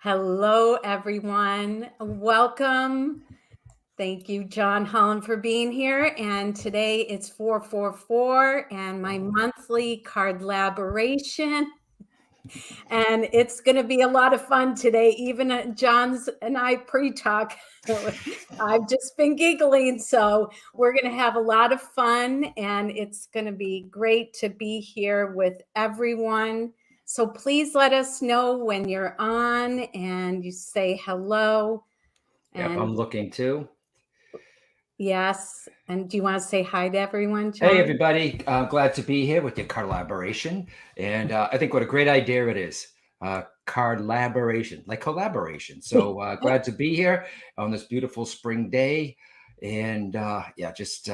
Hello, everyone. Welcome. Thank you, John Holland, for being here. And today it's 444 and my monthly Card-Laboration. And it's going to be a lot of fun today. Even John's and I pre-talk. I've just been giggling. So we're going to have a lot of fun, and it's going to be great to be here with everyone. So please let us know when you're on and you say hello. Yep, I'm looking too. Yes. And do you want to say hi to everyone, John? Hey, everybody. Glad to be here with your Card-Laboration. And I think what a great idea it is. Card-Laboration, like collaboration. So glad to be here on this beautiful spring day. And just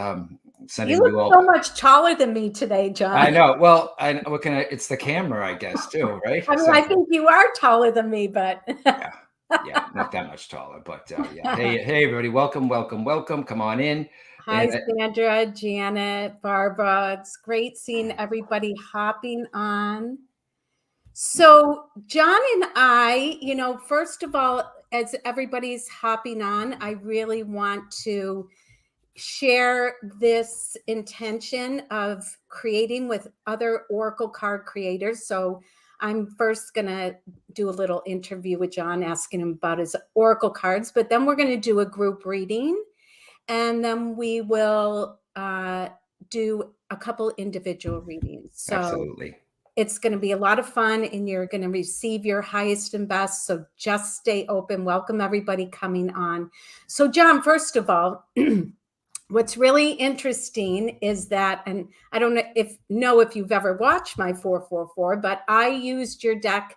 sending you all. So much taller than me today, John. I know. Well, it's the camera, I guess, too, right? I mean, I think you are taller than me, but yeah, not that much taller, but yeah. Hey, everybody, welcome. Come on in. Hi, Sandra, Janet, Barbara. It's great seeing everybody hopping on. So John and I, first of all, as everybody's hopping on, I really want to share this intention of creating with other Oracle card creators. So I'm first going to do a little interview with John, asking him about his Oracle cards, but then we're going to do a group reading, and then we will do a couple individual readings. So absolutely. It's going to be a lot of fun, and you're going to receive your highest and best. So just stay open. Welcome everybody coming on. So John, first of all, what's really interesting is that, and I don't know if you've ever watched my 444, but I used your deck,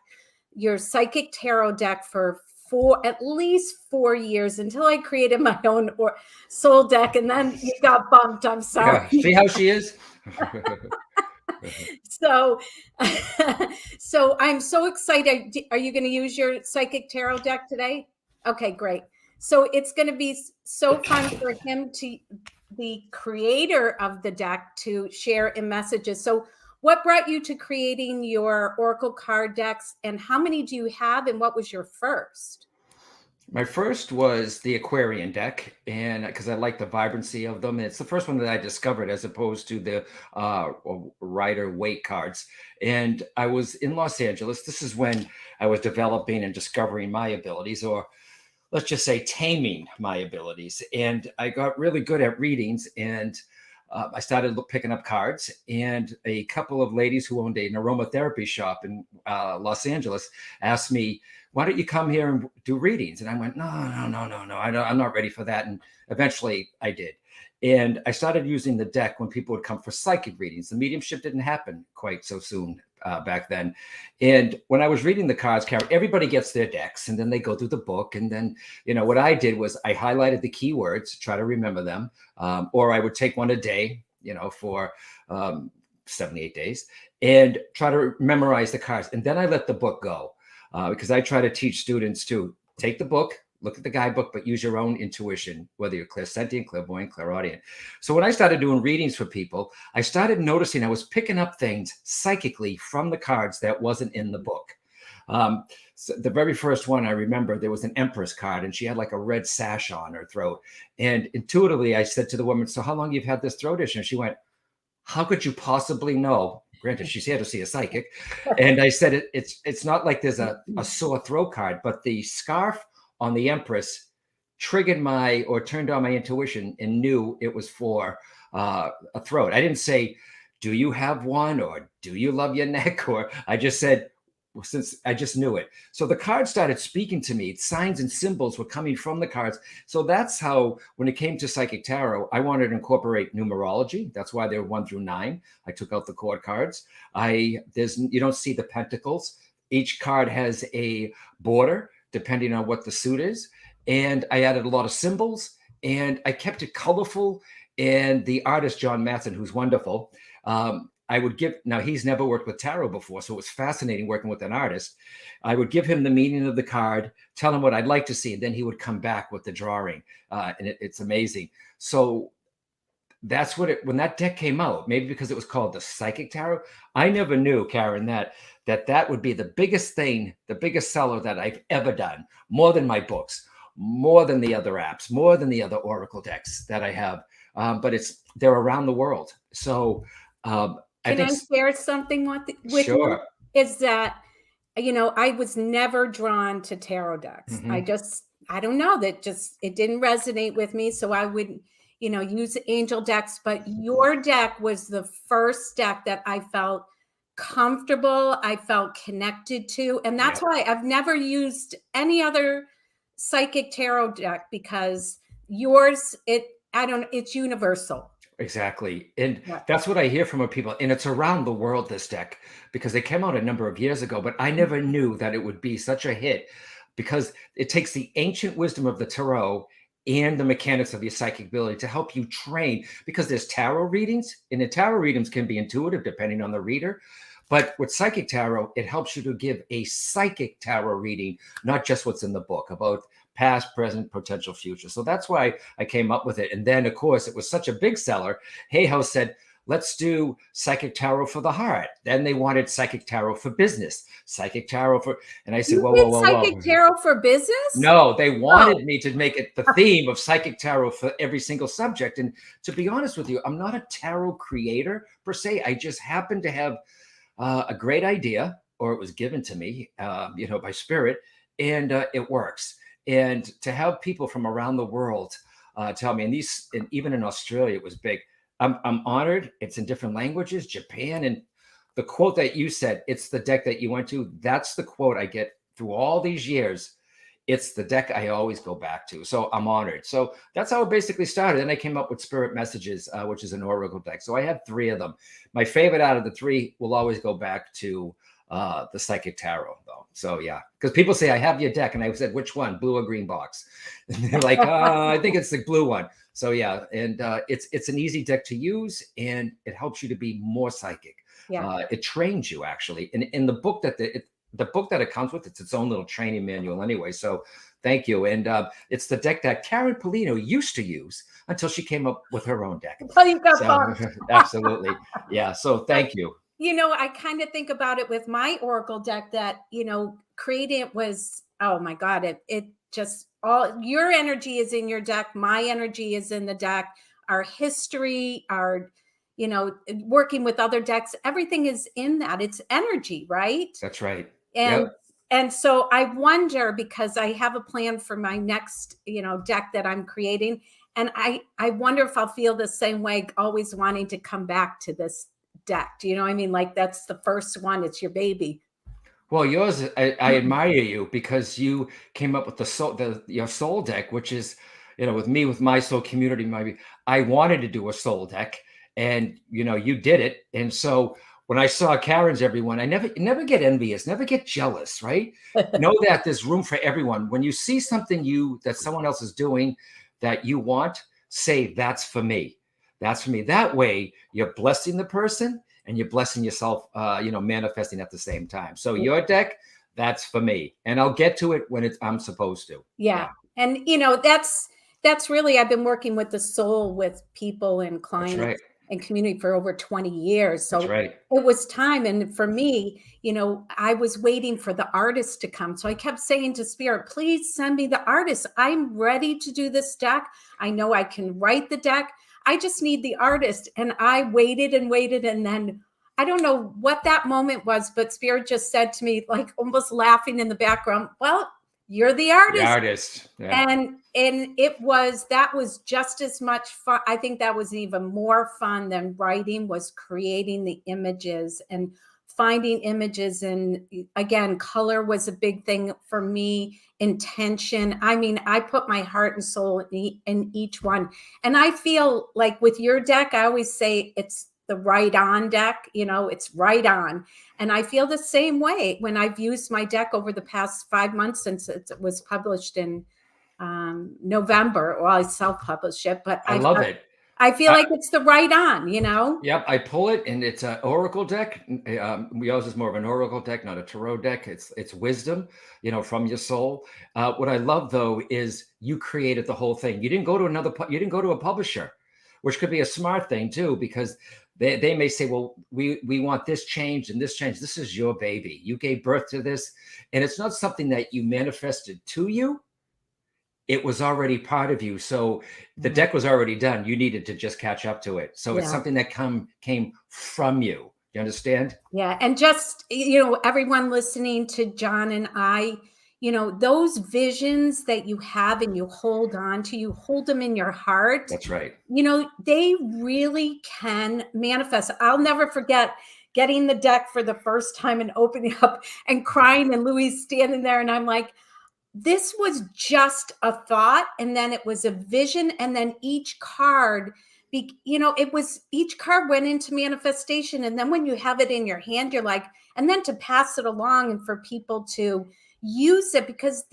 your Psychic Tarot deck, for at least 4 years until I created my own soul deck, and then you got bumped. I'm sorry. Yeah, see how she is? So I'm so excited. Are you going to use your Psychic Tarot deck today? Okay, great. So it's going to be so fun for him, the creator of the deck, to share in messages. So what brought you to creating your Oracle card decks, and how many do you have, and what was your first? My first was the Aquarian Deck, and because I like the vibrancy of them. It's the first one that I discovered, as opposed to the Rider-Waite cards. And I was in Los Angeles. This is when I was developing and discovering my abilities, or let's just say taming my abilities. And I got really good at readings, and I started picking up cards, and a couple of ladies who owned an aromatherapy shop in Los Angeles asked me, why don't you come here and do readings? And I went, no, I'm not ready for that. And eventually I did. And I started using the deck when people would come for psychic readings. The mediumship didn't happen quite so soon back then. And when I was reading the cards, Karen, everybody gets their decks, and then they go through the book. And then, what I did was I highlighted the keywords, try to remember them, or I would take one a day, for 78 days, and try to memorize the cards. And then I let the book go. Because I try to teach students to take the book, look at the guidebook, but use your own intuition, whether you're clairsentient, clairvoyant, clairaudient. So when I started doing readings for people, I started noticing I was picking up things psychically from the cards that wasn't in the book. So the very first one, I remember there was an Empress card, and she had like a red sash on her throat. And intuitively, I said to the woman, so how long you've had this throat issue? And she went, how could you possibly know? Granted, she's here to see a psychic. And I said, it's not like there's a sore throat card, but the scarf on the Empress triggered turned on my intuition and knew it was for a throat. I didn't say, do you have one, or do you love your neck? Or I just said, since I just knew it. So the cards started speaking to me. Signs and symbols were coming from the cards. So that's how, when it came to Psychic Tarot, I wanted to incorporate numerology. That's why they're 1 through 9. I took out the chord cards. You don't see the pentacles. Each card has a border depending on what the suit is. And I added a lot of symbols, and I kept it colorful. And the artist, John Matson, who's wonderful, now he's never worked with tarot before, so it was fascinating working with an artist. I would give him the meaning of the card, tell him what I'd like to see, and then he would come back with the drawing. And it's amazing. So that's when that deck came out, maybe because it was called the Psychic Tarot. I never knew, Karen, that that would be the biggest thing, the biggest seller that I've ever done, more than my books, more than the other apps, more than the other Oracle decks that I have. But they're around the world. So I Can think I share something with you? sure. Is that, I was never drawn to tarot decks. I don't know, that just, it didn't resonate with me. So I would, use angel decks, but your deck was the first deck that I felt comfortable, I felt connected to. And that's why I've never used any other psychic tarot deck, because yours, it's universal. Exactly. And that's what I hear from people. And it's around the world, this deck, because it came out a number of years ago, but I never knew that it would be such a hit, because it takes the ancient wisdom of the tarot and the mechanics of your psychic ability to help you train, because there's tarot readings, and the tarot readings can be intuitive depending on the reader. But with psychic tarot, it helps you to give a psychic tarot reading, not just what's in the book about past, present, potential, future. So that's why I came up with it. And then, of course, it was such a big seller. Hay House said, let's do psychic tarot for the heart. Then they wanted psychic tarot for business, psychic tarot for, and I said, You whoa, did whoa, whoa, whoa. psychic tarot for business? No, they wanted me to make it the theme of psychic tarot for every single subject. And to be honest with you, I'm not a tarot creator per se. I just happen to have a great idea, or it was given to me, by spirit, and it works. And to have people from around the world tell me, and even in Australia, it was big. I'm honored. It's in different languages, Japan. And the quote that you said, it's the deck that you went to, that's the quote I get through all these years. It's the deck I always go back to. So I'm honored. So that's how it basically started. Then I came up with Spirit Messages, which is an Oracle deck. So I have 3 of them. My favorite out of the 3 will always go back to the Psychic Tarot, though. So yeah, because people say, I have your deck. And I said, which one? Blue or green box? And they're like, I think it's the blue one. So yeah, and it's an easy deck to use, and it helps you to be more psychic. Yeah. It trains you, actually. And in the book that the book that it comes with, it's its own little training manual anyway. So thank you. And it's the deck that Karen Polino used to use until she came up with her own deck. Oh, you got absolutely. Yeah. So thank you. I kind of think about it with my Oracle deck that, creating it was, oh my God, it just, all your energy is in your deck. My energy is in the deck. Our history, our, working with other decks, everything is in that. It's energy, right? That's right. And so I wonder, because I have a plan for my next, deck that I'm creating. And I wonder if I'll feel the same way, always wanting to come back to this deck. Do you know what I mean? Like, that's the first one. It's your baby. Well, yours, I admire you, because you came up with your soul deck, which is, with me, with my soul community, I wanted to do a soul deck, and, you did it. And so when I saw Karen's, everyone, I never get envious, never get jealous, right? Know that there's room for everyone. When you see something that someone else is doing that you want, say, that's for me. That's for me. That way you're blessing the person and you're blessing yourself, manifesting at the same time. So your deck, that's for me. And I'll get to it when I'm supposed to. Yeah. And, that's really, I've been working with the soul with people and clients and community for over 20 years. So it was time. And for me, I was waiting for the artist to come. So I kept saying to Spirit, please send me the artist. I'm ready to do this deck. I know I can write the deck. I just need the artist. And I waited and waited. And then I don't know what that moment was, but Spirit just said to me, like almost laughing in the background, well, you're the artist. The artist. Yeah. And that was just as much fun. I think that was even more fun than writing, was creating the images and finding images. And again, color was a big thing for me. Intention. I mean, I put my heart and soul in each one. And I feel like with your deck, I always say it's the right on deck, it's right on. And I feel the same way when I've used my deck over the past 5 months since it was published in November. Well, I self-published it, but I love it. I feel like it's the right on, Yep, I pull it, and it's an Oracle deck. Yours is more of an Oracle deck, not a tarot deck. It's wisdom, from your soul. What I love, though, is you created the whole thing. You didn't go to a publisher, which could be a smart thing too, because They may say, well, we want this change and this change. This is your baby. You gave birth to this. And it's not something that you manifested to you. It was already part of you. So the deck was already done. You needed to just catch up to it. So it's something that came from you. You understand? Yeah. And just, everyone listening to John and I, those visions that you have and you hold on to, you hold them in your heart. That's right. They really can manifest. I'll never forget getting the deck for the first time and opening up and crying, and Louis standing there. And I'm like, this was just a thought. And then it was a vision. And then each card, each card went into manifestation. And then when you have it in your hand, you're like, and then to pass it along and for people to use it, because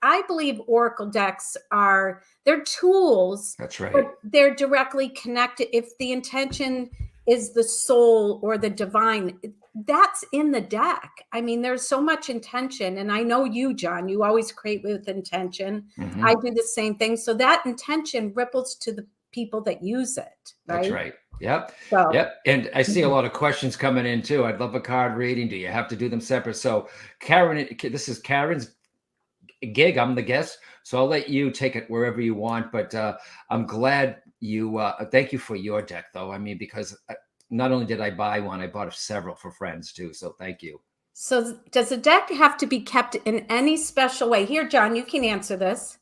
I believe oracle decks they're tools. That's right. But they're directly connected. If the intention is the soul or the divine, that's in the deck. I mean, there's so much intention. And I know you, John, you always create with intention. Mm-hmm. I do the same thing. So that intention ripples to the people that use it. Right? That's right. Yep. So, yep. And I see a lot of questions coming in too. I'd love a card reading. Do you have to do them separate? So Karen, this is Karen's gig. I'm the guest. So I'll let you take it wherever you want. But I'm glad thank you for your deck though. I mean, because not only did I buy one, I bought several for friends too. So thank you. So does the deck have to be kept in any special way? Here, John, you can answer this.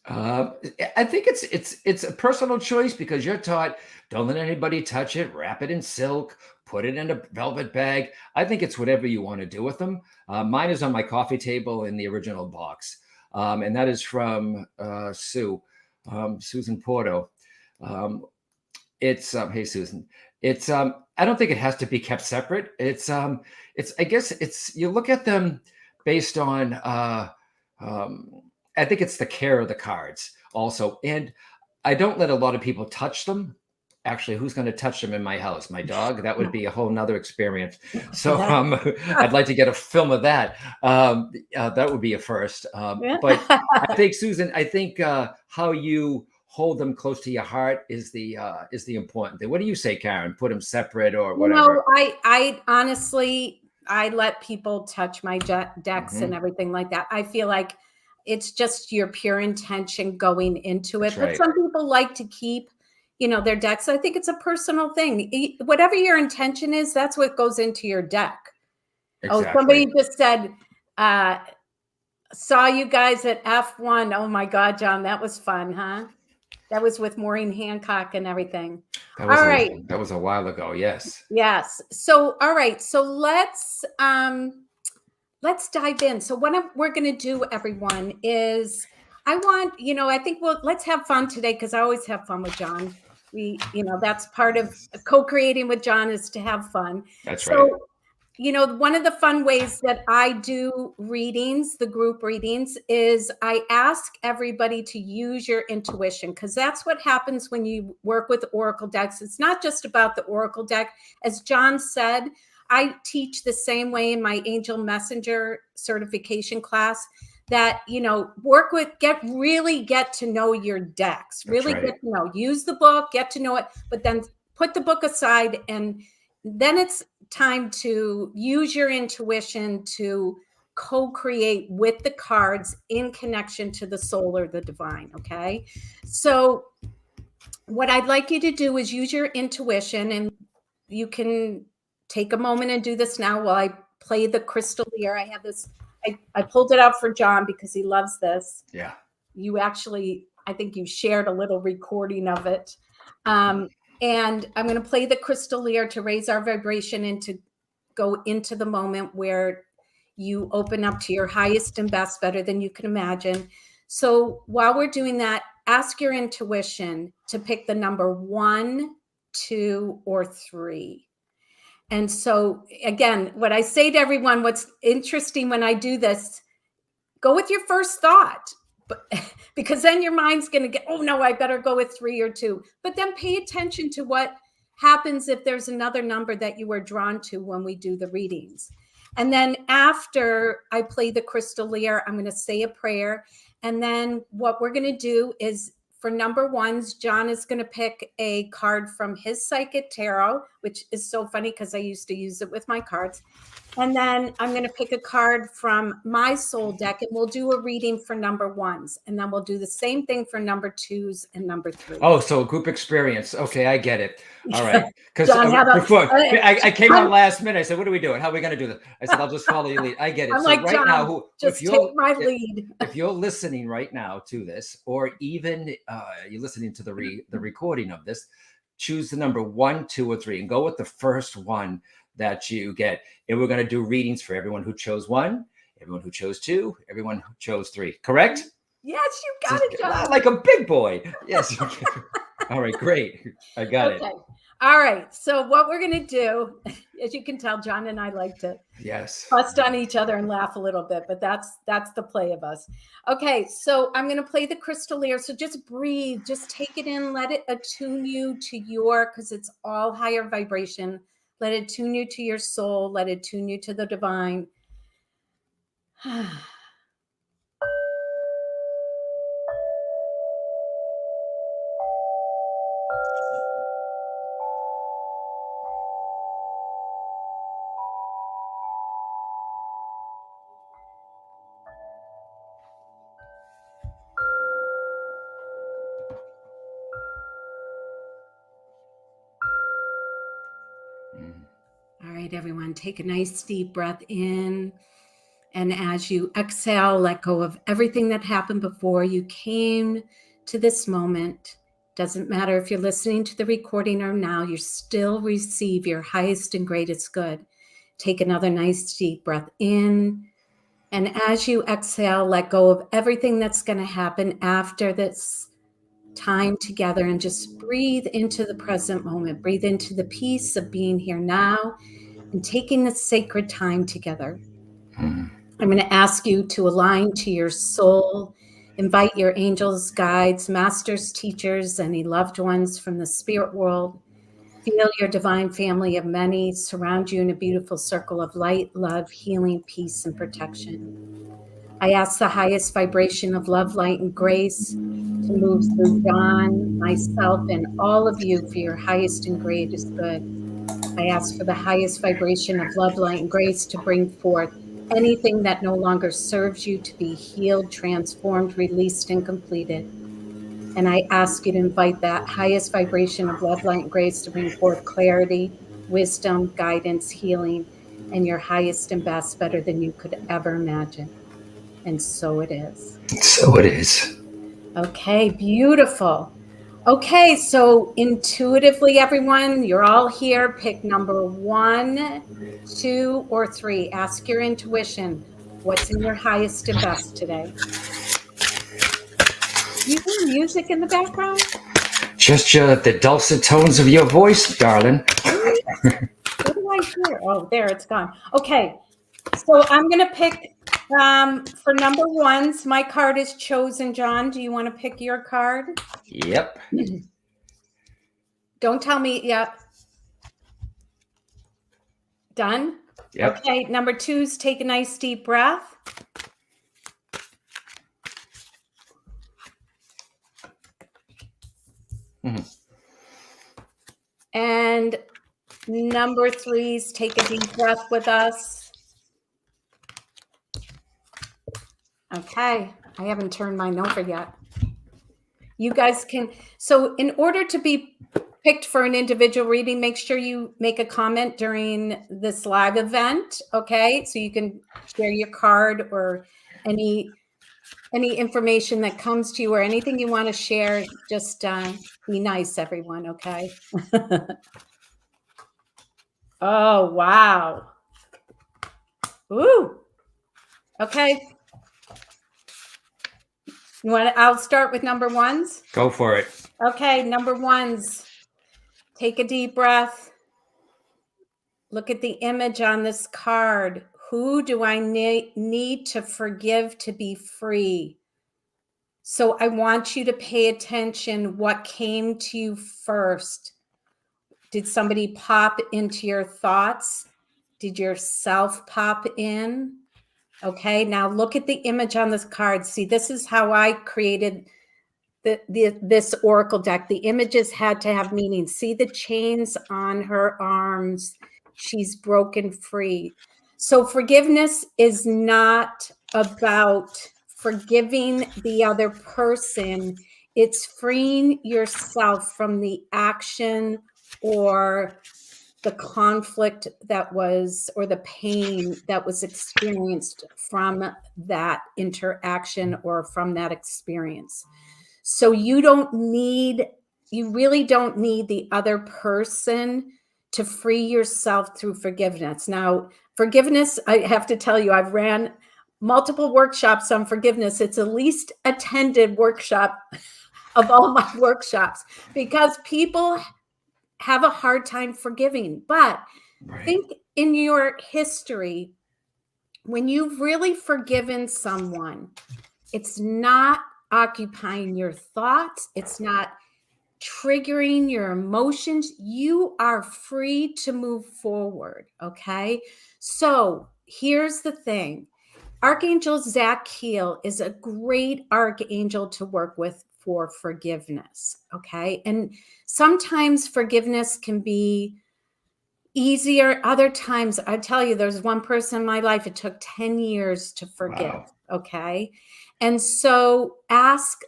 I think it's a personal choice, because you're taught, don't let anybody touch it, wrap it in silk, put it in a velvet bag. I think it's whatever you want to do with them. Mine is on my coffee table in the original box. And that is from Susan Porto. Hey Susan, I don't think it has to be kept separate. I guess you look at them based on, I think it's the care of the cards also. And I don't let a lot of people touch them. Actually, who's going to touch them in my house? My dog? That would be a whole nother experience. So I'd like to get a film of that. That would be a first. But I think, Susan, how you hold them close to your heart is the important thing. What do you say, Karen? Put them separate or whatever? I honestly, I let people touch my decks and everything like that. I feel like it's just your pure intention going into it. That's right. But some people like to keep, their decks. I think it's a personal thing. Whatever your intention is, that's what goes into your deck. Exactly. Oh, somebody just said, saw you guys at F1. Oh my God, John, that was fun, huh? That was with Maureen Hancock and everything. All right. That was a while ago. Yes. Yes. So, all right. So let's dive in. So what we're going to do, everyone, is let's have fun today, because I always have fun with John. That's part of co-creating with John, is to have fun. That's right. One of the fun ways that I do readings, the group readings, is I ask everybody to use your intuition, because that's what happens when you work with oracle decks. It's not just about the oracle deck. As John said, I teach the same way in my Angel Messenger certification class, that, really get to know your decks, really get to know, use the book, get to know it, but then put the book aside. And then it's time to use your intuition to co-create with the cards in connection to the soul or the divine. Okay. So what I'd like you to do is use your intuition, and you can take a moment and do this now while I play the crystal here. I have this, I pulled it out for John because he loves this. Yeah. You actually, I think you shared a little recording of it. And I'm going to play the crystal here to raise our vibration and to go into the moment where you open up to your highest and best, better than you can imagine. So while we're doing that, ask your intuition to pick the number 1, 2, or 3. And so again, what I say to everyone, what's interesting when I do this, go with your first thought, because then your mind's going to get, oh no, I better go with 3 or 2. But then pay attention to what happens if there's another number that you are drawn to when we do the readings. And then after I play the crystal lyre, I'm going to say a prayer. And then what we're going to do is for number ones, John is going to pick a card from his Psychic Tarot, which is so funny because I used to use it with my cards. And then I'm going to pick a card from my soul deck, and we'll do a reading for number ones. And then we'll do the same thing for number twos and number three. Oh, so a group experience. Okay, I get it. All right. Because before I came on last minute. I said, what are we doing? How are we going to do this? I said, I'll just follow your lead. I get it. I'm so like, right John, now, just take my lead. If you're listening right now to this, or even you're listening to the recording of this, choose the number 1, 2, or 3 and go with the first one that you get. And we're going to do readings for everyone who chose 1, everyone who chose 2, everyone who chose 3. Correct? Yes, you got it, John. Like a big boy. Yes. All right, great. I got it. All right. So what we're going to do, as you can tell, John and I like to bust on each other and laugh a little bit, but that's the play of us. Okay. So I'm going to play the crystal ear. So just breathe, just take it in, let it attune you to because it's all higher vibration. Let it tune you to your soul. Let it tune you to the divine. All right, everyone, take a nice deep breath in. And as you exhale, let go of everything that happened before you came to this moment. Doesn't matter if you're listening to the recording or now, you still receive your highest and greatest good. Take another nice deep breath in. And as you exhale, let go of everything that's going to happen after this time together, and just breathe into the present moment. Breathe into the peace of being here now and taking this sacred time together. I'm going to ask you to align to your soul. Invite your angels, guides, masters, teachers, any loved ones from the spirit world. Feel your divine family of many surround you in a beautiful circle of light, love, healing, peace, and protection. I ask the highest vibration of love, light, and grace to move through John, myself, and all of you for your highest and greatest good. I ask for the highest vibration of love, light, and grace to bring forth anything that no longer serves you to be healed, transformed, released, and completed. And I ask you to invite that highest vibration of love, light, and grace to bring forth clarity, wisdom, guidance, healing, and your highest and best, better than you could ever imagine. And so it is. So it is. Okay, beautiful. Okay, so intuitively, everyone, you're all here. Pick number 1, 2, or 3. Ask your intuition. What's in your highest and best today? You hear music in the background? Just the dulcet tones of your voice, darling. What do I hear? Oh, there, it's gone. Okay, so I'm going to pick for number ones. My card is chosen. John, do you want to pick your card? Yep. Don't tell me yet. Done? Yep. Okay, number 2s, take a nice deep breath. And number 3s, take a deep breath with us. Okay, I haven't turned mine over yet. You guys can, so in order to be picked for an individual reading, make sure you make a comment during this live event, okay? So you can share your card or any information that comes to you or anything you want to share. Just be nice, everyone, okay? Oh, wow. Ooh. Okay. You want? I'll start with number 1s. Go for it. Okay, number 1s. Take a deep breath. Look at the image on this card. Who do I need to forgive to be free? So I want you to pay attention. What came to you first? Did somebody pop into your thoughts? Did yourself pop in? Okay, now look at the image on this card. See, this is how I created this oracle deck, the images had to have meaning. See the chains on her arms. She's broken free. So forgiveness is not about forgiving the other person. It's freeing yourself from the action or the conflict that was, or the pain that was experienced from that interaction or from that experience. So you really don't need the other person to free yourself through forgiveness. Now, forgiveness, I have to tell you, I've ran multiple workshops on forgiveness. It's the least attended workshop of all my workshops because people have a hard time forgiving. But think in your history, when you've really forgiven someone, it's not occupying your thoughts. It's not triggering your emotions. You are free to move forward. Okay. So here's the thing. Archangel Zachiel is a great archangel to work with for forgiveness. Okay. And sometimes forgiveness can be easier. Other times, I tell you, there's one person in my life, it took 10 years to forgive. Wow. Okay. And so ask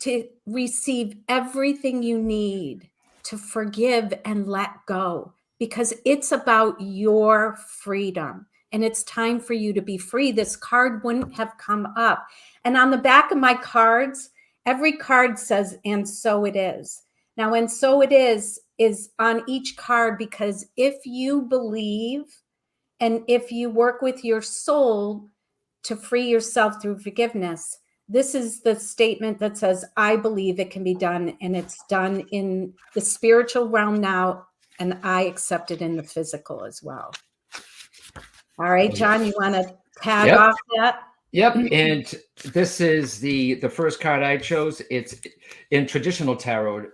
to receive everything you need to forgive and let go, because it's about your freedom and it's time for you to be free. This card wouldn't have come up. And on the back of my cards, every card says, and so it is. Now, and so it is on each card, because if you believe and if you work with your soul to free yourself through forgiveness, this is the statement that says, I believe it can be done, and it's done in the spiritual realm now, and I accept it in the physical as well. All right, John, you want to tag off that? Yep. And this is the first card I chose. It's in traditional tarot,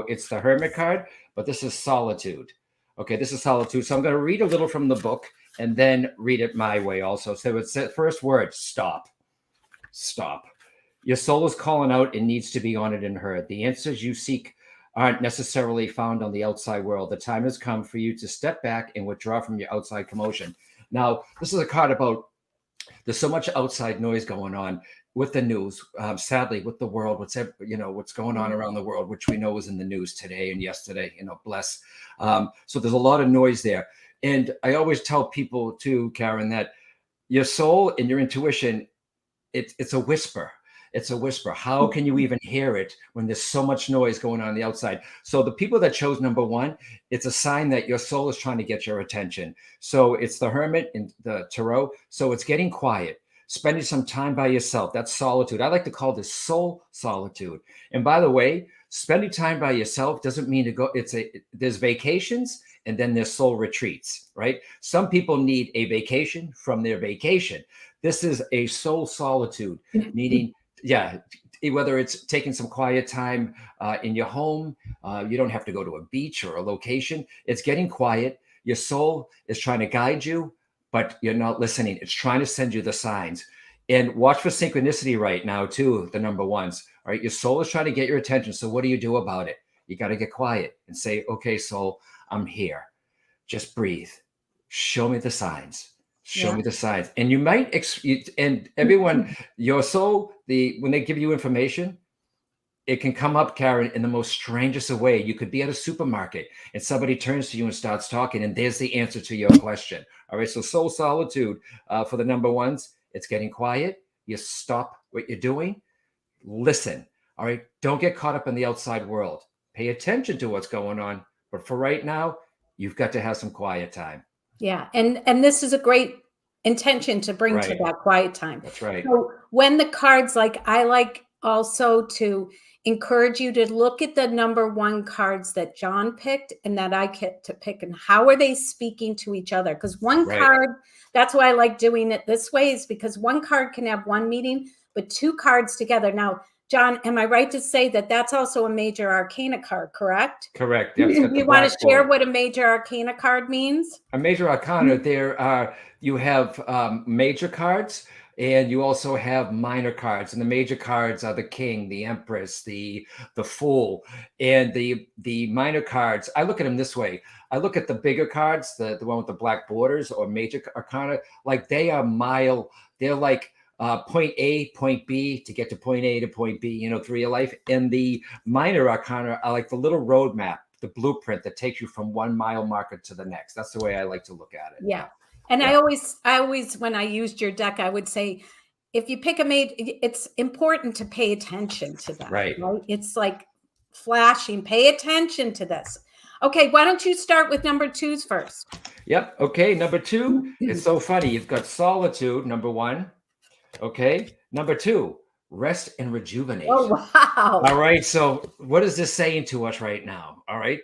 it's the Hermit card, but this is Solitude. Okay, this is Solitude. So I'm going to read a little from the book and then read it my way also. So it's the first word, stop. Stop. Your soul is calling out and needs to be honored and heard. The answers you seek aren't necessarily found on the outside world. The time has come for you to step back and withdraw from your outside commotion. Now, this is a card about there's so much outside noise going on with the news, sadly, with the world, what's going on around the world, which we know is in the news today and yesterday, bless. So there's a lot of noise there. And I always tell people too, Karen, that your soul and your intuition, it's a whisper. It's a whisper. How can you even hear it when there's so much noise going on the outside? So the people that chose number one, it's a sign that your soul is trying to get your attention. So it's the Hermit and the Tarot. So it's getting quiet, spending some time by yourself. That's solitude. I like to call this soul solitude. And by the way, spending time by yourself doesn't mean to go. There's vacations and then there's soul retreats, right? Some people need a vacation from their vacation. This is a soul solitude, meaning, whether it's taking some quiet time in your home, you don't have to go to a beach or a location. It's getting quiet. Your soul is trying to guide you, but you're not listening. It's trying to send you the signs. And watch for synchronicity right now too, the number ones. All right, your soul is trying to get your attention. So what do you do about it? You got to get quiet and say, okay, soul, I'm here. Just breathe. Show me the signs. Show me the signs. And you might, and everyone, your soul, when they give you information, it can come up, Karen, in the most strangest of way. You could be at a supermarket and somebody turns to you and starts talking, and there's the answer to your question. All right. So soul solitude for the number ones, it's getting quiet. You stop what you're doing. Listen. All right. Don't get caught up in the outside world. Pay attention to what's going on. But for right now, you've got to have some quiet time. Yeah. And this is a great intention to bring to that quiet time. That's right. So when the cards, I like also to encourage you to look at the number one cards that John picked and that I get to pick, and how are they speaking to each other? Because one card, that's why I like doing it this way, is because one card can have one meaning, but two cards together. Now, John, am I right to say that that's also a major arcana card, correct? Correct. Yep, it's got the You want to black share border. what a major arcana card means? A major arcana, there are, you have major cards, and you also have minor cards. And the major cards are the king, the empress, the fool, and the minor cards. I look at them this way. I look at the bigger cards, the one with the black borders, or major arcana, like they are mile. They're like point A, point B to get to point A to point B, you know, through your life. And the minor arcana are like the little roadmap, the blueprint that takes you from 1 mile marker to the next. That's the way I like to look at it. Yeah. And I always, when I used your deck, I would say, if you pick a mate, it's important to pay attention to that. Right. It's like flashing. Pay attention to this. Okay. Why don't you start with number 2s first? Yep. Okay. Number 2. It's so funny. You've got solitude, number 1. Okay. Number 2, rest and rejuvenate. Oh, wow. All right. So what is this saying to us right now? All right.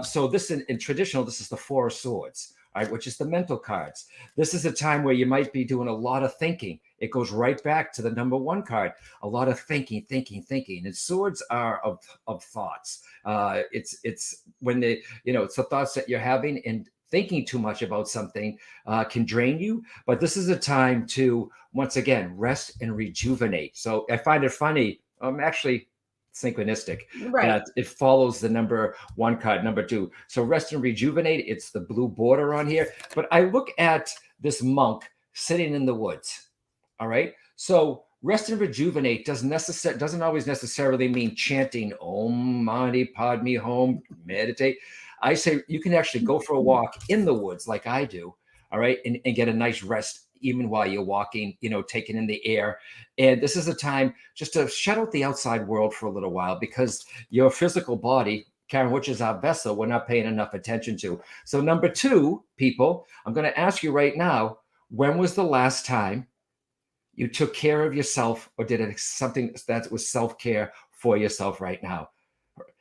So this in traditional, this is the 4 of Swords, all right, which is the mental cards. This is a time where you might be doing a lot of thinking. It goes right back to the number 1 card. A lot of thinking. And swords are of thoughts. It's when they, you know, it's the thoughts that you're having, and thinking too much about something can drain you. But this is a time to, once again, rest and rejuvenate. So I find it funny. Actually synchronistic, Right. that it follows the number 1 card, number 2. So rest and rejuvenate. It's the blue border on here. But I look at this monk sitting in the woods. All right. So rest and rejuvenate doesn't always necessarily mean chanting Om Mani Padme Hum, meditate. I say you can actually go for a walk in the woods like I do, all right, and get a nice rest even while you're walking, you know, taking in the air. And this is a time just to shut out the outside world for a little while, because your physical body, Karen, which is our vessel, we're not paying enough attention to. So number 2, people, I'm going to ask you right now, when was the last time you took care of yourself, or did it something that was self-care for yourself right now?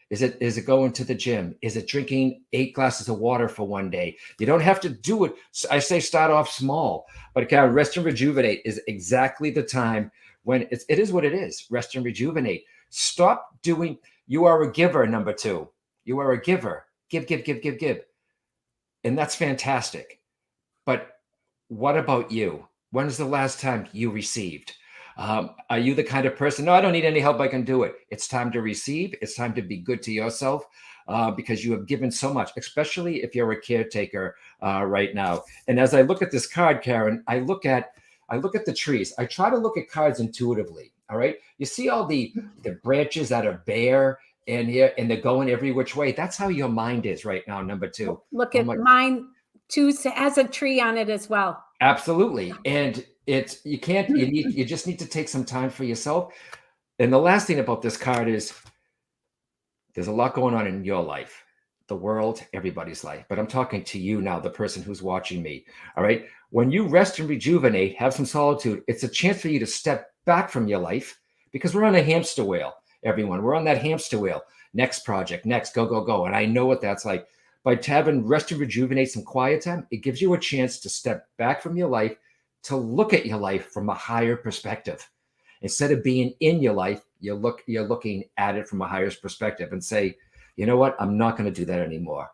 Is it going to the gym? Is it drinking 8 glasses of water for one day? You don't have to do it. I say start off small, but again, rest and rejuvenate is exactly the time when it is what it is. Rest and rejuvenate. Stop doing. You are a giver, number 2. You are a giver. Give. And that's fantastic. But what about you? When is the last time you received? Are you the kind of person, no, I don't need any help, I can do it? It's time to receive. It's time to be good to yourself, because you have given so much, especially if you're a caretaker right now. And as I look at this card, Karen, I look at the trees. I try to look at cards intuitively. All right. You see all the branches that are bare and here, and they're going every which way. That's how your mind is right now, number 2. Look at mine, 2 has a tree on it as well. Absolutely. And you just need to take some time for yourself. And the last thing about this card is there's a lot going on in your life, the world, everybody's life. But I'm talking to you now, the person who's watching me. All right. When you rest and rejuvenate, have some solitude, it's a chance for you to step back from your life, because we're on a hamster wheel, everyone. We're on that hamster wheel. Next project, next, go. And I know what that's like. By having rest and rejuvenate, some quiet time, it gives you a chance to step back from your life, to look at your life from a higher perspective. Instead of being in your life, you're looking at it from a higher perspective and say, you know what? I'm not going to do that anymore.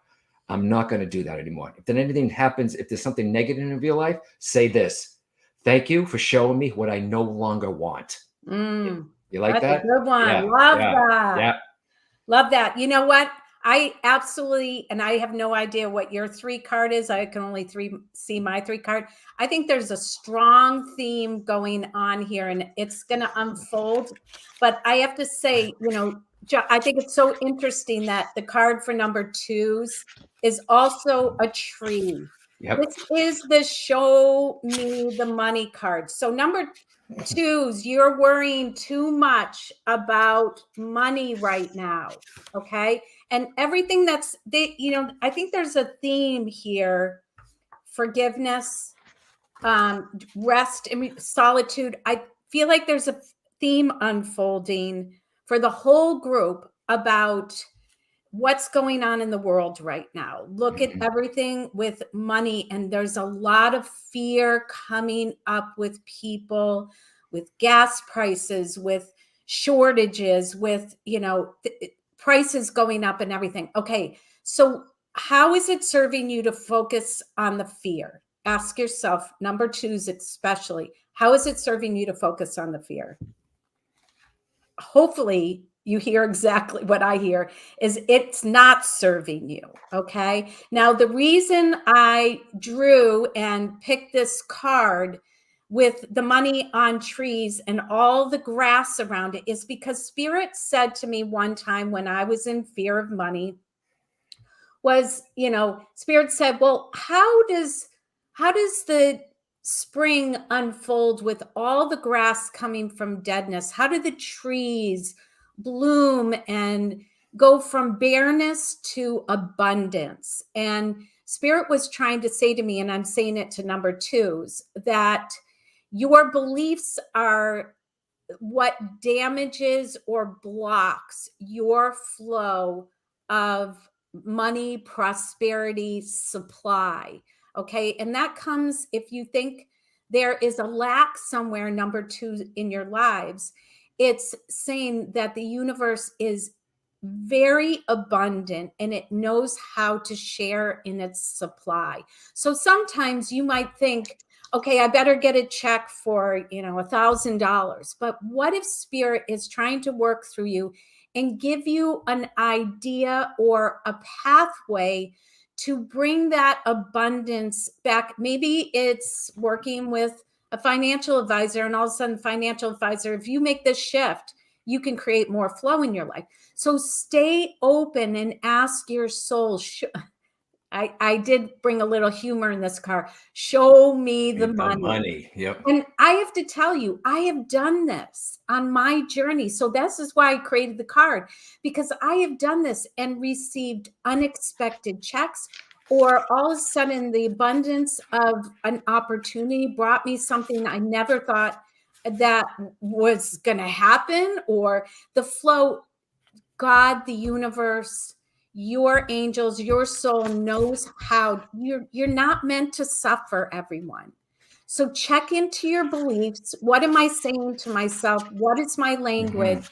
I'm not going to do that anymore. If then anything happens, if there's something negative in your life, say this: thank you for showing me what I no longer want. You like that? That's a good one. Yeah, Love that. Yeah. Love that. You know what? I absolutely, and I have no idea what your 3 card is. I can only see my 3 card. I think there's a strong theme going on here, and it's going to unfold. But I have to say, you know, I think it's so interesting that the card for number 2s is also a tree. Yep. This is the show me the money card. So number 2s, you're worrying too much about money right now. Okay. And everything I think there's a theme here: forgiveness, rest, and solitude. I feel like there's a theme unfolding for the whole group about what's going on in the world right now. Look at everything with money, and there's a lot of fear coming up with people, with gas prices, with shortages, with, prices going up and everything. Okay, so how is it serving you to focus on the fear? Ask yourself, number twos especially, how is it serving you to focus on the fear? Hopefully you hear exactly what I hear, is it's not serving you. Okay. Now, the reason I drew and picked this card with the money on trees and all the grass around it is because Spirit said to me one time when I was in fear of money, was, Spirit said, well, how does the spring unfold with all the grass coming from deadness? How do the trees bloom and go from bareness to abundance? And Spirit was trying to say to me, and I'm saying it to number twos, that your beliefs are what damages or blocks your flow of money, prosperity, supply. Okay. And that comes if you think there is a lack somewhere, number two, in your lives. It's saying that the universe is very abundant and it knows how to share in its supply. So sometimes you might think, okay, I better get a check for, $1,000. But what if Spirit is trying to work through you and give you an idea or a pathway to bring that abundance back? Maybe it's working with a financial advisor, and all of a sudden, financial advisor, if you make this shift, you can create more flow in your life. So stay open and ask your soul. I did bring a little humor in this car. Show me the money. Yep. And I have to tell you, I have done this on my journey. So this is why I created the card, because I have done this and received unexpected checks, or all of a sudden the abundance of an opportunity brought me something I never thought that was going to happen, or the flow. God, the universe, your angels, your soul knows how. You're not meant to suffer, everyone. So check into your beliefs. What am I saying to myself? What is my language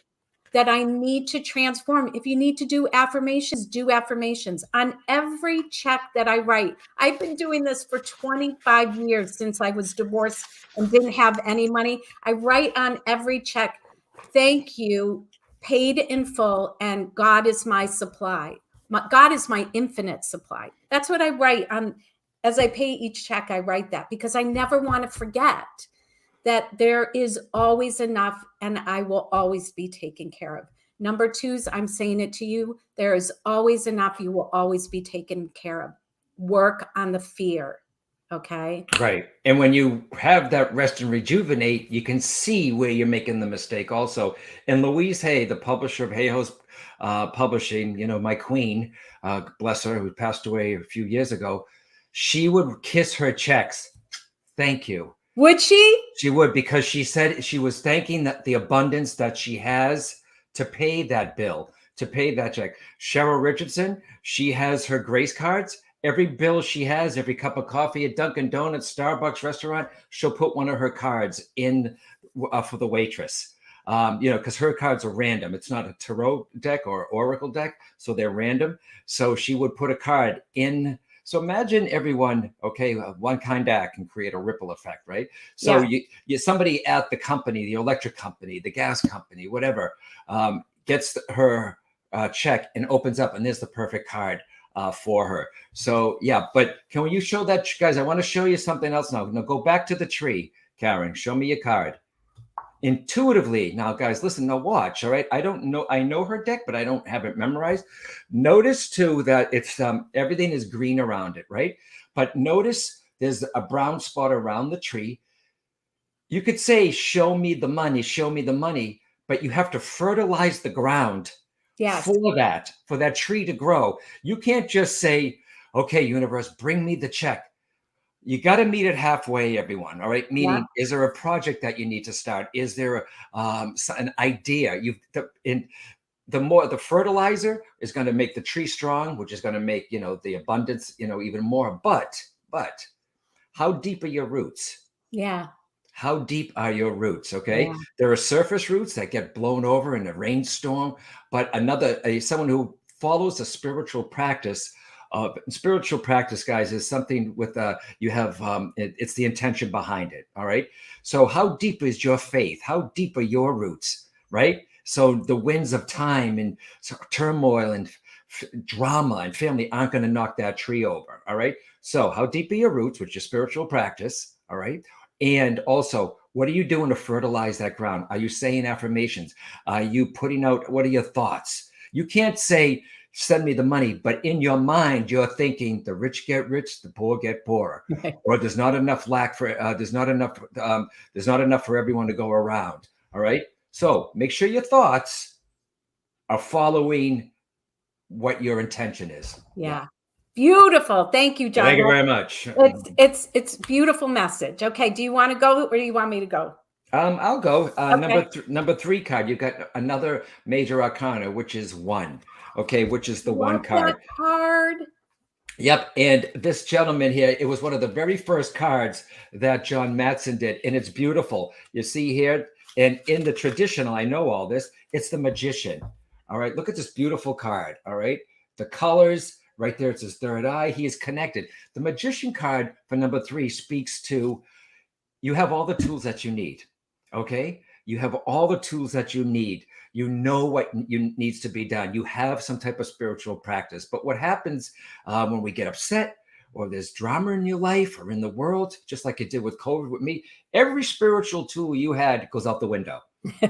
that I need to transform? If you need to do affirmations on every check that I write. I've been doing this for 25 years, since I was divorced and didn't have any money. I write on every check, thank you, paid in full, and God is my supply. God is my infinite supply. That's what I write on. As I pay each check, I write that, because I never want to forget that there is always enough and I will always be taken care of. Number twos, I'm saying it to you. There is always enough. You will always be taken care of. Work on the fear. Okay. Right. And when you have that rest and rejuvenate, you can see where you're making the mistake also. And Louise Hay, the publisher of Hay House Publishing, my queen, bless her, who passed away a few years ago, she would kiss her checks. Thank you. Would she? She would, because she said she was thanking that the abundance that she has to pay that bill, to pay that check. Cheryl Richardson, she has her Grace cards. Every bill she has, every cup of coffee at Dunkin' Donuts, Starbucks restaurant, she'll put one of her cards in for the waitress. Because her cards are random. It's not a tarot deck or oracle deck, so they're random. So she would put a card in. So imagine everyone, okay, one kind act can create a ripple effect, right? So you somebody at the company, the electric company, the gas company, whatever, gets her check and opens up, and there's the perfect card for her. So yeah, but can you show that, guys? I want to show you something else now. Now go back to the tree, Karen. Show me your card. Intuitively, now guys, listen, now watch. All right, I don't know, I know her deck, but I don't have it memorized. Notice too that it's everything is green around it, right? But notice there's a brown spot around the tree. You could say, show me the money, but you have to fertilize the ground. Yes. For that tree to grow. You can't just say, okay, universe, bring me the check. You got to meet it halfway, everyone. All right. Meaning, is there a project that you need to start? Is there an idea? The fertilizer is going to make the tree strong, which is going to make, the abundance, even more. But how deep are your roots? Yeah. how deep are your roots? Okay. Yeah. There are surface roots that get blown over in a rainstorm, but someone who follows a spiritual practice, guys, is something with it's the intention behind it. All right. So how deep is your faith? How deep are your roots? Right. So the winds of time and turmoil and drama and family aren't going to knock that tree over. All right. So how deep are your roots with your spiritual practice? All right. And also, what are you doing to fertilize that ground? Are you saying affirmations? Are you putting out, what are your thoughts? You can't say, send me the money, but in your mind, you're thinking the rich get rich, the poor get poorer, or there's not enough there's not enough for everyone to go around. All right. So make sure your thoughts are following what your intention is. Yeah. Beautiful. Thank you, John. Thank you very much. It's beautiful message. Okay. Do you want to go or do you want me to go? I'll go. Okay. Number 3 card. You got another major arcana, which is 1. Okay, which is the 1 card. That card. Yep. And this gentleman here, it was one of the very first cards that John Matson did, and it's beautiful. You see here, and in the traditional, I know all this, it's the Magician. All right. Look at this beautiful card. All right. The colors. Right there, it's his third eye. He is connected. The Magician card for number 3 speaks to you have all the tools that you need. Okay? You have all the tools that you need. You know what needs to be done. You have some type of spiritual practice. But what happens when we get upset or there's drama in your life or in the world, just like it did with COVID with me, every spiritual tool you had goes out the window.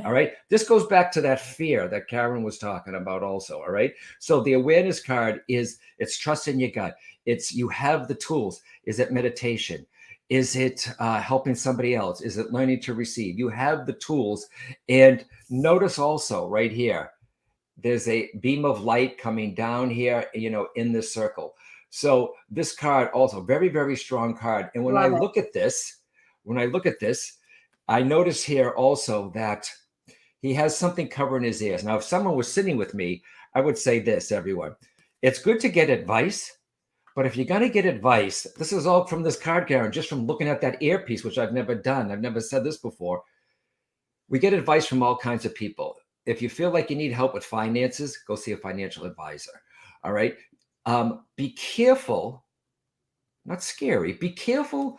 All right. This goes back to that fear that Karen was talking about also. All right. So the awareness card it's trust in your gut. It's you have the tools. Is it meditation? Is it helping somebody else? Is it learning to receive? You have the tools. And notice also right here, there's a beam of light coming down here, in this circle. So this card also very, very strong card. And when I look at this, I notice here also that he has something covering his ears. Now, if someone was sitting with me, I would say this, everyone. It's good to get advice, but if you're going to get advice, this is all from this card, Karen, just from looking at that earpiece, which I've never done. I've never said this before. We get advice from all kinds of people. If you feel like you need help with finances, go see a financial advisor. All right. Be careful, not scary, be careful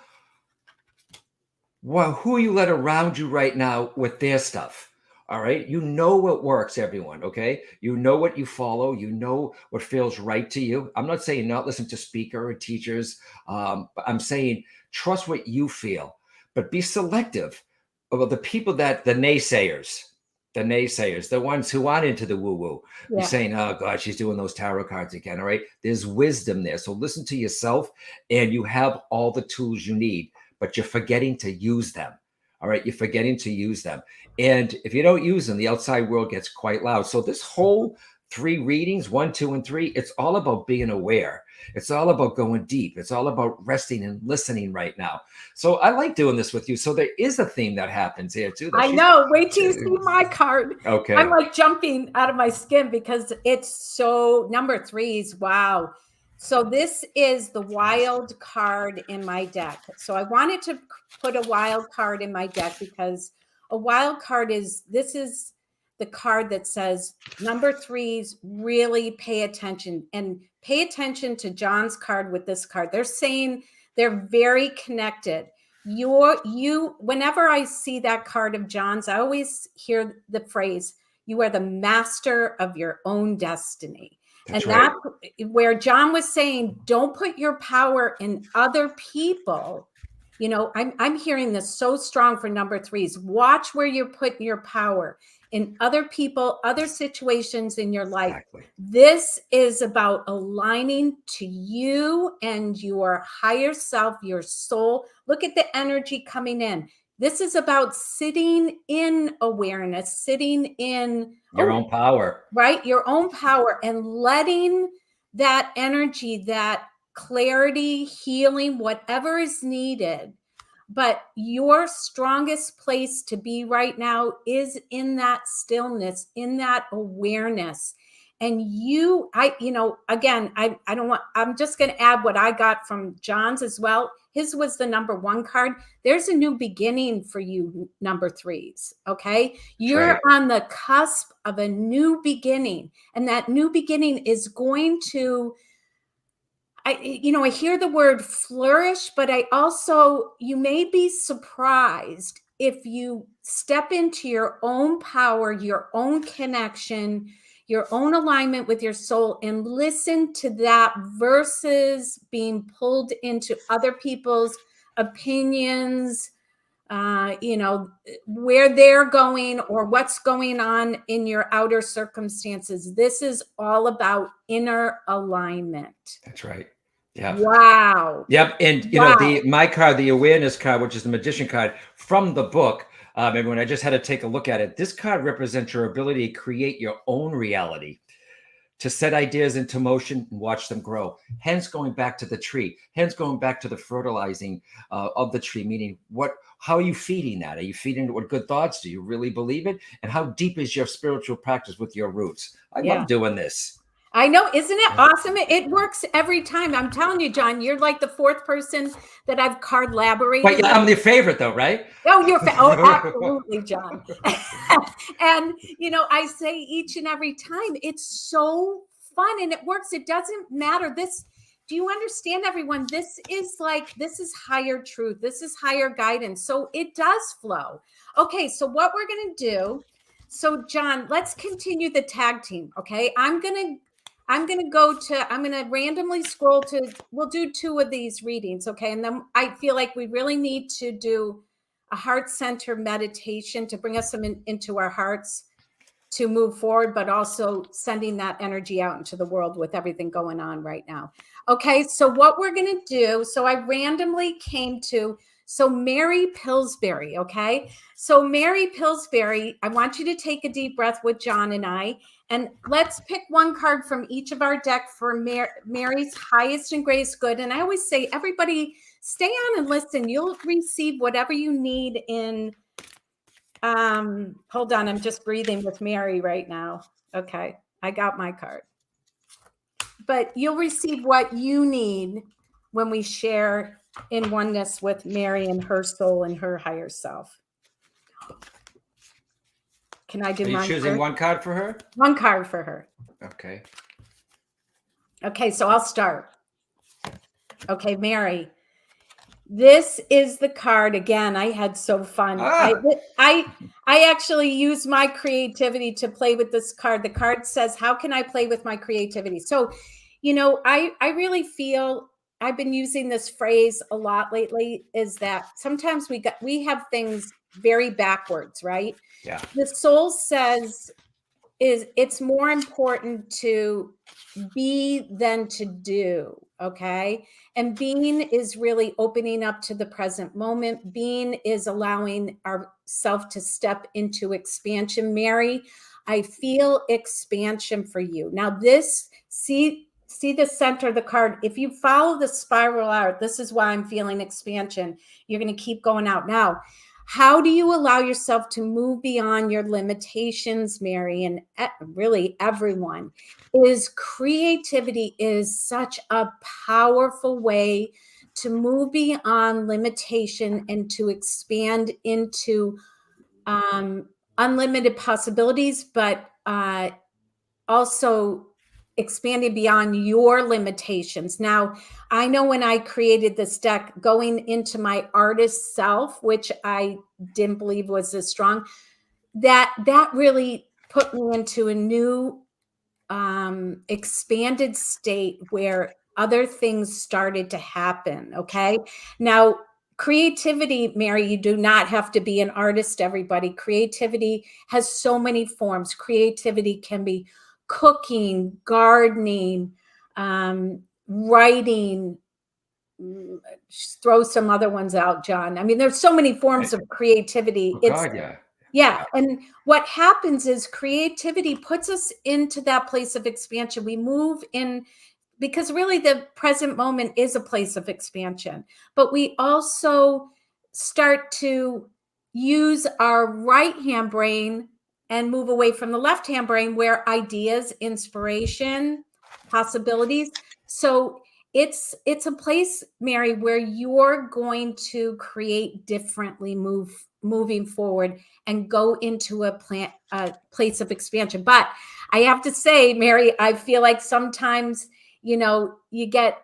who you let around you right now with their stuff. All right. You know what works, everyone. Okay. You know what you follow. You know what feels right to you. I'm not saying not listen to speaker or teachers. But I'm saying trust what you feel, but be selective about the people the naysayers, the ones who aren't into the woo-woo. Yeah. You're saying, oh God, she's doing those tarot cards again. All right. There's wisdom there. So listen to yourself and you have all the tools you need, but you're forgetting to use them. All right. You're forgetting to use them. And if you don't use them, the outside world gets quite loud. So this whole 3 readings, 1, 2, and 3, it's all about being aware. It's all about going deep. It's all about resting and listening right now. So I like doing this with you. So there is a theme that happens here too. I know. Wait till you see my card. Okay. I'm like jumping out of my skin because it's so number 3s. Wow. So this is the wild card in my deck. So I wanted to put a wild card in my deck because a wild card is the card that says number 3s really pay attention and pay attention to John's card with this card. They're saying they're very connected. Whenever I see that card of John's, I always hear the phrase, you are the master of your own destiny. That's right. That's where John was saying, don't put your power in other people. I'm hearing this so strong for number 3s. Watch where you're putting your power in other people, other situations in your life. Exactly. This is about aligning to you and your higher self, your soul. Look at the energy coming in. This is about sitting in awareness, sitting in your own power, right? Your own power and letting that energy, that clarity, healing, whatever is needed. But your strongest place to be right now is in that stillness, in that awareness. And I'm just going to add what I got from John's as well. his was the number 1 card. There's a new beginning for you, number 3s. Okay. You're on the cusp of a new beginning, and that new beginning is going to, I hear the word flourish, but you may be surprised if you step into your own power, your own connection, your own alignment with your soul, and listen to that versus being pulled into other people's opinions, where they're going or what's going on in your outer circumstances. This is all about inner alignment. That's right. Yeah. Wow. Yep. And my card, the awareness card, which is the magician card from the book. And when I just had to take a look at it, this card represents your ability to create your own reality, to set ideas into motion and watch them grow. Hence going back to the tree, hence going back to the fertilizing of the tree, meaning how are you feeding that? Are you feeding it with good thoughts? Do you really believe it? And how deep is your spiritual practice with your roots? I love doing this. I know. Isn't it awesome? It works every time. I'm telling you, John, you're like the 4th person that I've card-laborated. But I'm your favorite though, right? Oh, absolutely, John. And, I say each and every time, it's so fun and it works. It doesn't matter. Do you understand, everyone? This is higher truth. This is higher guidance. So it does flow. Okay. So what we're going to do. So John, let's continue the tag team. Okay. I'm going to randomly scroll we'll do 2 of these readings. Okay. And then I feel like we really need to do a heart center meditation to bring us into our hearts to move forward, but also sending that energy out into the world with everything going on right now. Okay. So what we're going to do, so I randomly came to, Mary Pillsbury. Okay. So Mary Pillsbury, I want you to take a deep breath with John and I, and let's pick 1 card from each of our deck for Mary's highest and greatest good. And I always say, everybody stay on and listen. You'll receive whatever you need in, hold on. I'm just breathing with Mary right now. Okay. I got my card, but you'll receive what you need when we share in oneness with Mary and her soul and her higher self. Can I do mine? Are you choosing 1 card for her? 1 card for her. Okay. Okay, so I'll start. Okay, Mary. This is the card. Again, I had so fun. I actually used my creativity to play with this card. The card says, how can I play with my creativity? So, I really feel I've been using this phrase a lot lately, is that sometimes we have things very backwards, right? Yeah. The soul says it's more important to be than to do. Okay. And being is really opening up to the present moment. Being is allowing ourself to step into expansion. Mary, I feel expansion for you. Now see the center of the card. If you follow the spiral out, this is why I'm feeling expansion. You're going to keep going out. Now, how do you allow yourself to move beyond your limitations, Mary, and really everyone? Creativity is such a powerful way to move beyond limitation and to expand into unlimited possibilities, but also expanding beyond your limitations. Now, I know when I created this deck, going into my artist self, which I didn't believe was as strong, that really put me into a new expanded state where other things started to happen. Okay. Now, creativity, Mary, you do not have to be an artist, everybody. Creativity has so many forms. Creativity can be cooking, gardening, writing. Just throw some other ones out, John. I mean, there's so many forms of creativity. Yeah. And what happens is creativity puts us into that place of expansion. We move in, because really the present moment is a place of expansion, but we also start to use our right hand brain and move away from the left hand brain, where ideas, inspiration, possibilities. So it's a place, Mary, where you're going to create differently, moving forward, and go into a place of expansion. But I have to say, Mary, I feel like sometimes, you know, you get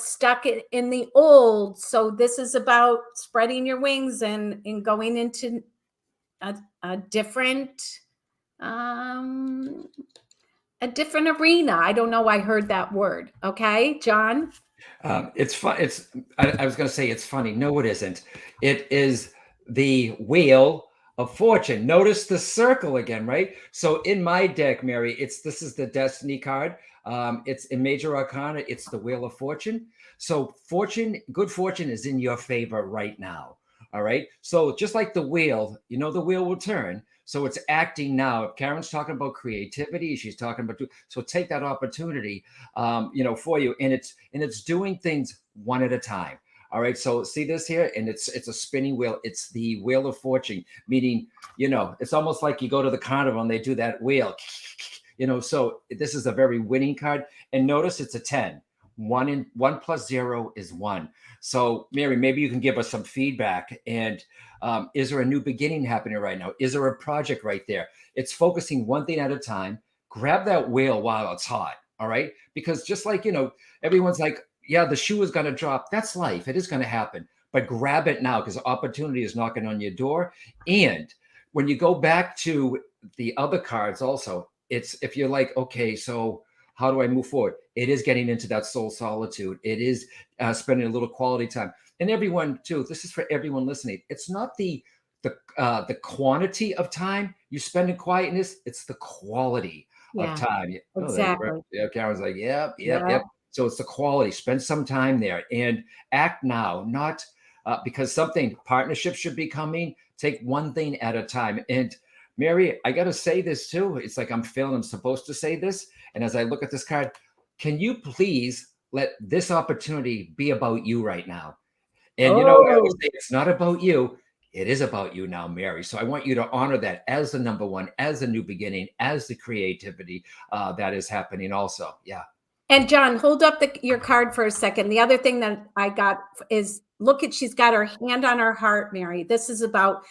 stuck in the old. So this is about spreading your wings and going into a different a different arena. I don't know. I heard that word. Okay, John. It's fun. I was going to say it's funny. No, it isn't. It is the Wheel of Fortune. Notice the circle again, right? So in my deck, Mary, this is the Destiny card. It's in Major Arcana. It's the Wheel of Fortune. So good fortune is in your favor right now. All right. So just like the wheel, you know, the wheel will turn. So it's acting now. If Karen's talking about creativity, she's talking about, so take that opportunity, you know, for you. And it's doing things one at a time. All right. So see this here, and it's a spinning wheel. It's the Wheel of Fortune, meaning, you know, it's almost like you go to the carnival and they do that wheel, you know. So this is a very winning card. And notice it's a 10. 1 plus 0 is 1. So Mary, maybe you can give us some feedback. And is there a new beginning happening right now? Is there a project right there? It's focusing one thing at a time. Grab that wheel while it's hot. All right. Because just like, you know, everyone's like, yeah, the shoe is going to drop. That's life. It is going to happen. But grab it now, because opportunity is knocking on your door. And when you go back to the other cards also, it's if you're like, okay, so how do I move forward? It is getting into that soul solitude. It is spending a little quality time. And everyone too, this is for everyone listening. It's not the quantity of time you spend in quietness. It's the quality of time. Exactly. Karen's like, yep. So it's the quality. Spend some time there and act now, not because partnership should be coming. Take one thing at a time. And Mary, I got to say this too. It's like I'm supposed to say this. And as I look at this card, can you please let this opportunity be about you right now? And you know, I always say it's not about you. It is about you now, Mary. So I want you to honor that as the number one, as the new beginning, as the creativity that is happening also. Yeah. And John, hold up your card for a second. The other thing that I got is, she's got her hand on her heart, Mary. This is about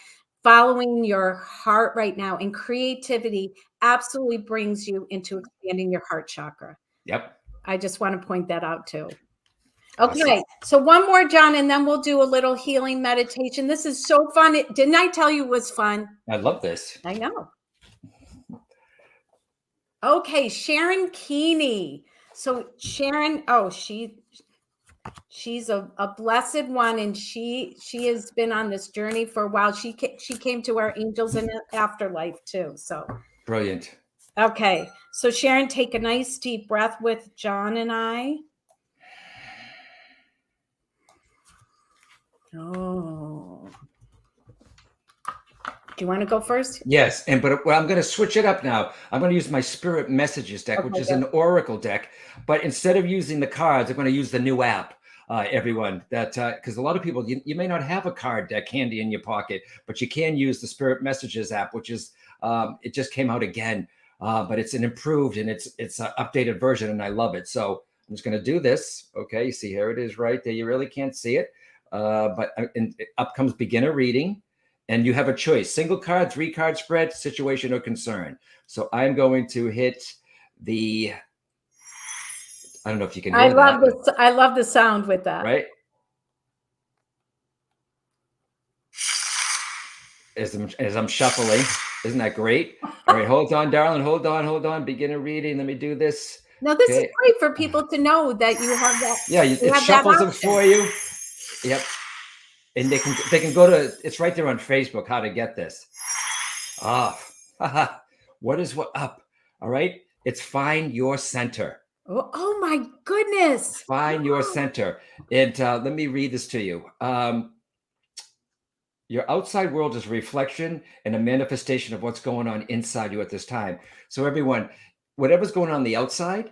following your heart right now, and creativity absolutely brings you into expanding your heart chakra. Yep. I just want to point that out too. Okay. Awesome. So one more, John, and then we'll do a little healing meditation. This is so fun. Didn't I tell you it was fun? I love this. I know. Okay. Sharon Keeney. So Sharon, she's a blessed one, and she has been on this journey for a while. She came to our Angels in the Afterlife too. So brilliant. Okay, so Sharon, take a nice deep breath with John and I. Oh, do you want to go first? Yes, but I'm going to switch it up now. I'm going to use my Spirit Messages deck, which is an Oracle deck. But instead of using the cards, I'm going to use the new app. Everyone, that because a lot of people, you may not have a card deck handy in your pocket, but you can use the Spirit Messages app, which is it just came out again, but it's an improved and it's an updated version, and I love it. So I'm just going to do this. Okay, you see here it is right there. You really can't see it, but up comes beginner reading, and you have a choice: single card, 3-card spread, situation or concern. So I'm going to hit the. I don't know if you can hear that. I love the sound with that. Right? As I'm shuffling. Isn't that great? All right, hold on, darling. Hold on. Beginner reading. Let me do this. No, this is great for people to know that you have that. Yeah, it shuffles them for you. Yep. And they can go to, it's right there on Facebook, how to get this. What is what up? All right. It's find your center. Oh my goodness. Find your center. And let me read this to you. Your outside world is a reflection and a manifestation of what's going on inside you at this time. So everyone, whatever's going on the outside,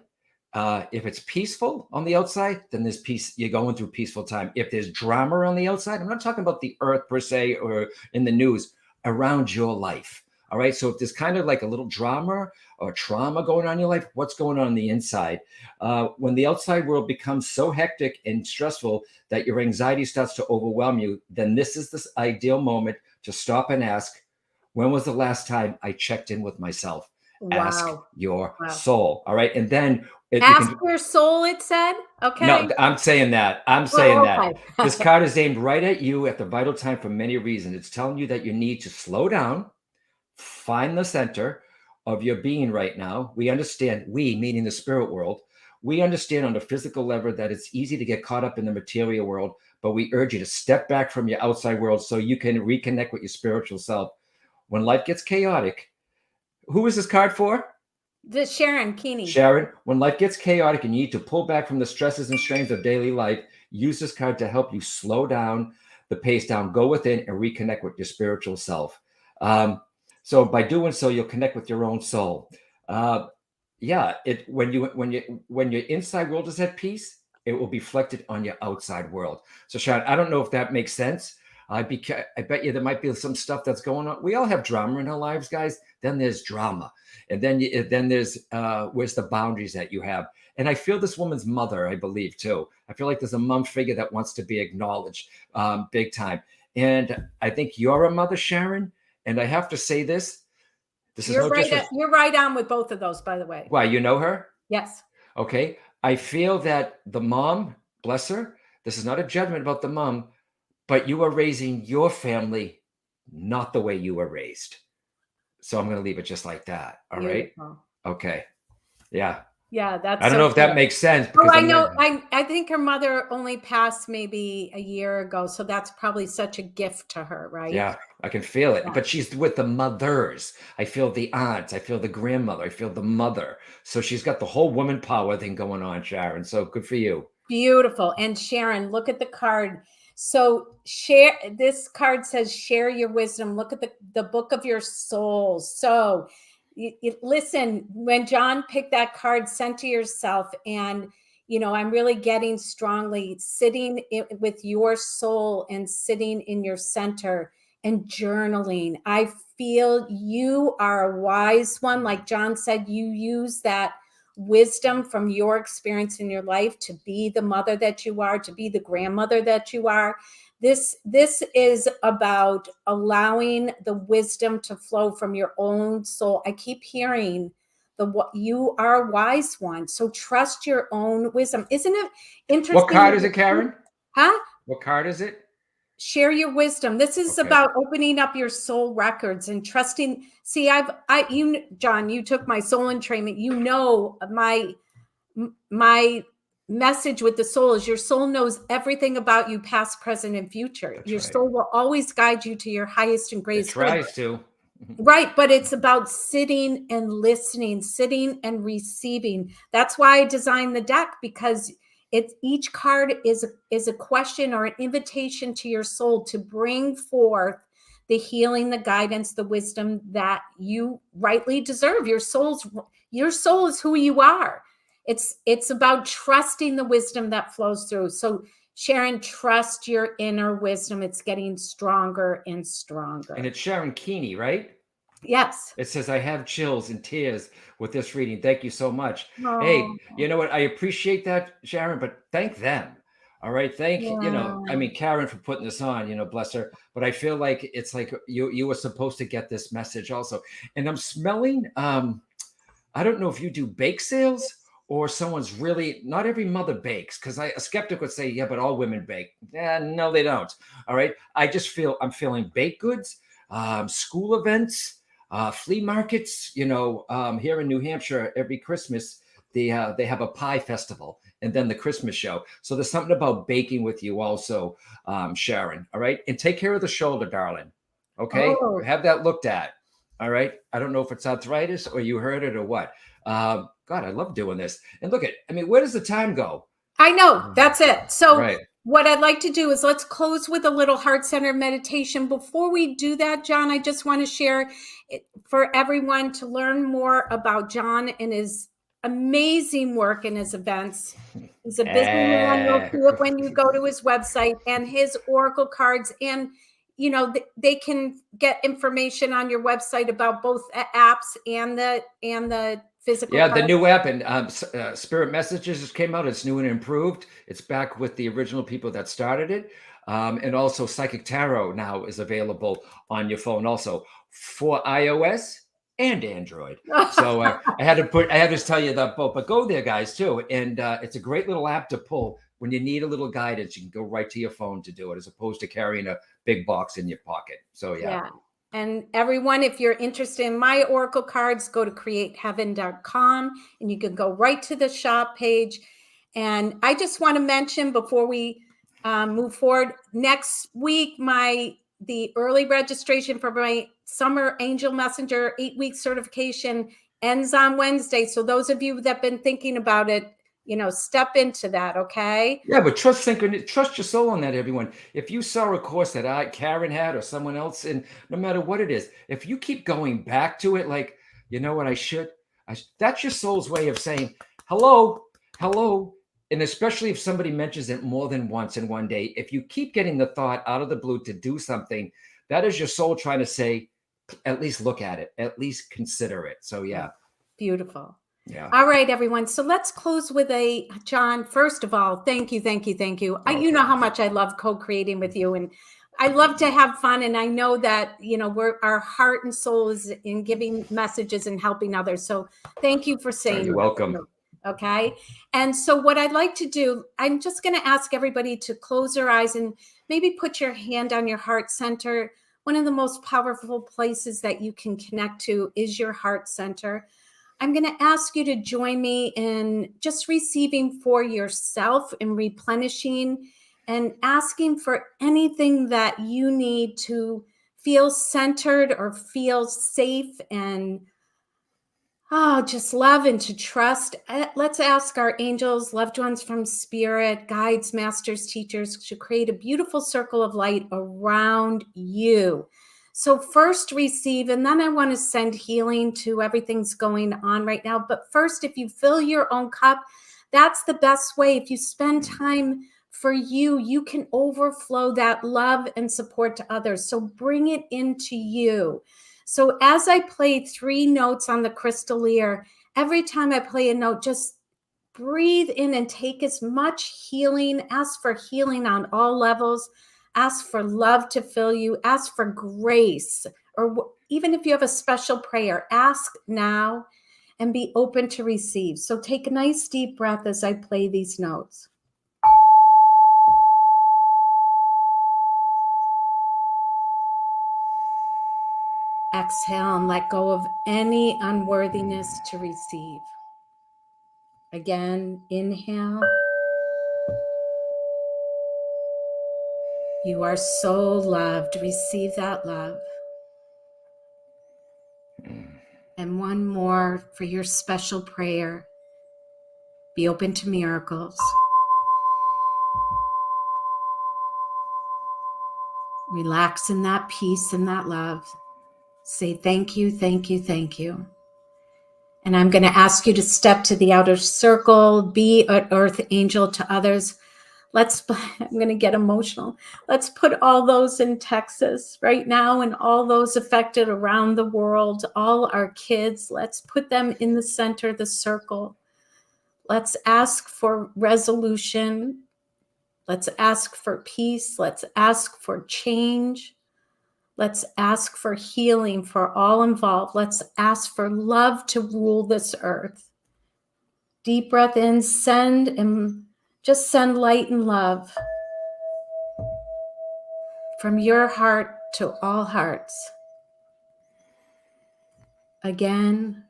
if it's peaceful on the outside, then there's peace. You're going through peaceful time. If there's drama on the outside, I'm not talking about the earth per se or in the news, around your life. All right. So if there's kind of like a little drama or trauma going on in your life, what's going on the inside? When the outside world becomes so hectic and stressful that your anxiety starts to overwhelm you, then this is this ideal moment to stop and ask, when was the last time I checked in with myself? Ask Wow. your Wow. soul. All right. And then Ask your soul, it said. Okay. No, I'm saying that. I'm saying that. Okay. This card is aimed right at you at the vital time for many reasons. It's telling you that you need to slow down, find the center of your being right now. We understand, we, meaning the spirit world, we understand on a physical level that it's easy to get caught up in the material world, but we urge you to step back from your outside world so you can reconnect with your spiritual self. When life gets chaotic, who is this card for? The Sharon Keeney. Sharon, when life gets chaotic and you need to pull back from the stresses and strains of daily life, use this card to help you slow down the pace down, go within and reconnect with your spiritual self. So by doing so, you'll connect with your own soul. When your inside world is at peace, it will be reflected on your outside world. So Sharon, I don't know if that makes sense. I bet you there might be some stuff that's going on. We all have drama in our lives, guys. Then there's drama. And then there's where's the boundaries that you have. And I feel this woman's mother, I believe, too. I feel like there's a mom figure that wants to be acknowledged big time. And I think you're a mother, Sharon. And I have to say this. You're right on with both of those, by the way. Why, you know her? Yes. Okay. I feel that the mom, bless her, this is not a judgment about the mom, but you are raising your family not the way you were raised. So I'm going to leave it just like that. All Beautiful. Right. Okay. Yeah. Yeah. That's I don't know if that makes sense. Oh, I know. I think her mother only passed maybe a year ago. So that's probably such a gift to her, right? Yeah. I can feel it. Yeah. But she's with the mothers. I feel the aunts. I feel the grandmother. I feel the mother. So she's got the whole woman power thing going on, Sharon. So good for you. Beautiful. And Sharon, look at the card. So this card says, share your wisdom. Look at the book of your soul. So listen, when John picked that card, center yourself. And, I'm really getting strongly sitting with your soul and sitting in your center and journaling. I feel you are a wise one. Like John said, you use that wisdom from your experience in your life to be the mother that you are, to be the grandmother that you are. This is about allowing the wisdom to flow from your own soul. I keep hearing you are a wise one. So trust your own wisdom. Isn't it interesting? What card is it, Karen? Huh? What card is it? Share your wisdom. This is about opening up your soul records and trusting. See, John, you took my soul entrainment. My message with the soul is your soul knows everything about you, past, present, and future. That's your right. soul will always guide you to your highest and greatest good. It tries to. Right. But it's about sitting and listening, sitting and receiving. That's why I designed the deck, because each card is a question or an invitation to your soul to bring forth the healing, the guidance, the wisdom that you rightly deserve. Your soul is who you are. It's about trusting the wisdom that flows through. So Sharon, trust your inner wisdom. It's getting stronger and stronger. And it's Sharon Keeney, right? Yes. It says, I have chills and tears with this reading. Thank you so much. Oh. Hey, you know what? I appreciate that, Sharon, but thank them. All right. Karen for putting this on, bless her. But I feel like it's like you were supposed to get this message also. And I'm smelling, I don't know if you do bake sales or someone's really, not every mother bakes, because a skeptic would say, yeah, but all women bake. Yeah, no, they don't. All right. I'm feeling baked goods, school events, flea markets. Here in New Hampshire, every Christmas, they have a pie festival and then the Christmas show. So there's something about baking with you also, Sharon. All right. And take care of the shoulder, darling. Okay. Oh. Have that looked at. All right. I don't know if it's arthritis or you heard it or what. God, I love doing this. And look where does the time go? I know. That's it. So right. What I'd like to do is let's close with a little heart-centered meditation. Before we do that, John, I just want to share for everyone to learn more about John and his amazing work in his events. He's a busy man. You'll see it when you go to his website, and his oracle cards. And you know, they can get information on your website about both apps and the physical. Yeah, the new app, and Spirit Messages just came out. It's new and improved. It's back with the original people that started it. And also Psychic Tarot now is available on your phone also for iOS and Android. So I had to tell you that both, but go there, guys, too. And it's a great little app to pull when you need a little guidance. You can go right to your phone to do it, as opposed to carrying a big box in your pocket. So yeah. And everyone, if you're interested in my oracle cards, go to createheaven.com and you can go right to the shop page. And I just want to mention before we move forward, next week, the early registration for my Summer Angel Messenger 8-week certification ends on Wednesday. So those of you that have been thinking about it, you know, step into that, okay? Yeah, but trust your soul on that, everyone. If you saw a course that Karen had or someone else, and no matter what it is, if you keep going back to it, like, you know what, that's your soul's way of saying, hello. And especially if somebody mentions it more than once in one day, if you keep getting the thought out of the blue to do something, that is your soul trying to say, at least look at it, at least consider it. So yeah. Beautiful. Yeah. All right, everyone. So let's close with John, first of all, thank you. Okay. You know how much I love co-creating with you, and I love to have fun. And I know that, you know, our heart and soul is in giving messages and helping others. So thank you for saying You're welcome. Okay. And so what I'd like to do, I'm just going to ask everybody to close their eyes and maybe put your hand on your heart center. One of the most powerful places that you can connect to is your heart center. I'm going to ask you to join me in just receiving for yourself and replenishing and asking for anything that you need to feel centered or feel safe and just love and to trust. Let's ask our angels, loved ones from spirit, guides, masters, teachers to create a beautiful circle of light around you. So first receive, and then I want to send healing to everything's going on right now. But first, if you fill your own cup, that's the best way. If you spend time for you, you can overflow that love and support to others. So bring it into you. So as I play 3 notes on the crystallier, every time I play a note, just breathe in and take as much healing. Ask for healing on all levels. Ask for love to fill you. Ask for grace. Or even if you have a special prayer, ask now and be open to receive. So take a nice deep breath as I play these notes. Exhale and let go of any unworthiness to receive. Again, inhale. You are so loved. Receive that love. And one more for your special prayer. Be open to miracles. Relax in that peace and that love. Say thank you, thank you, thank you. And I'm going to ask you to step to the outer circle, be an earth angel to others. I'm going to get emotional. Let's put all those in Texas right now and all those affected around the world, all our kids, let's put them in the center of the circle. Let's ask for resolution. Let's ask for peace. Let's ask for change. Let's ask for healing for all involved. Let's ask for love to rule this earth. Deep breath in, just send light and love from your heart to all hearts. Again,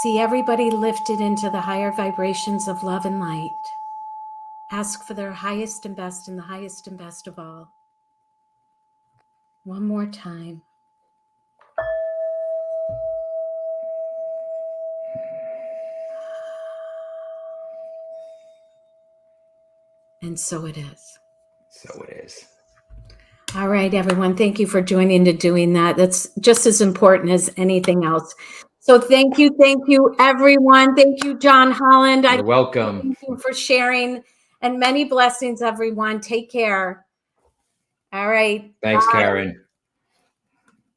see everybody lifted into the higher vibrations of love and light. Ask for their highest and best and the highest and best of all. One more time. And so it is. So it is. All right, everyone. Thank you for joining to doing that. That's just as important as anything else. So thank you, everyone. Thank you, John Holland. You're welcome. Thank you for sharing. And many blessings, everyone. Take care. All right. Thanks, Bye. Karen.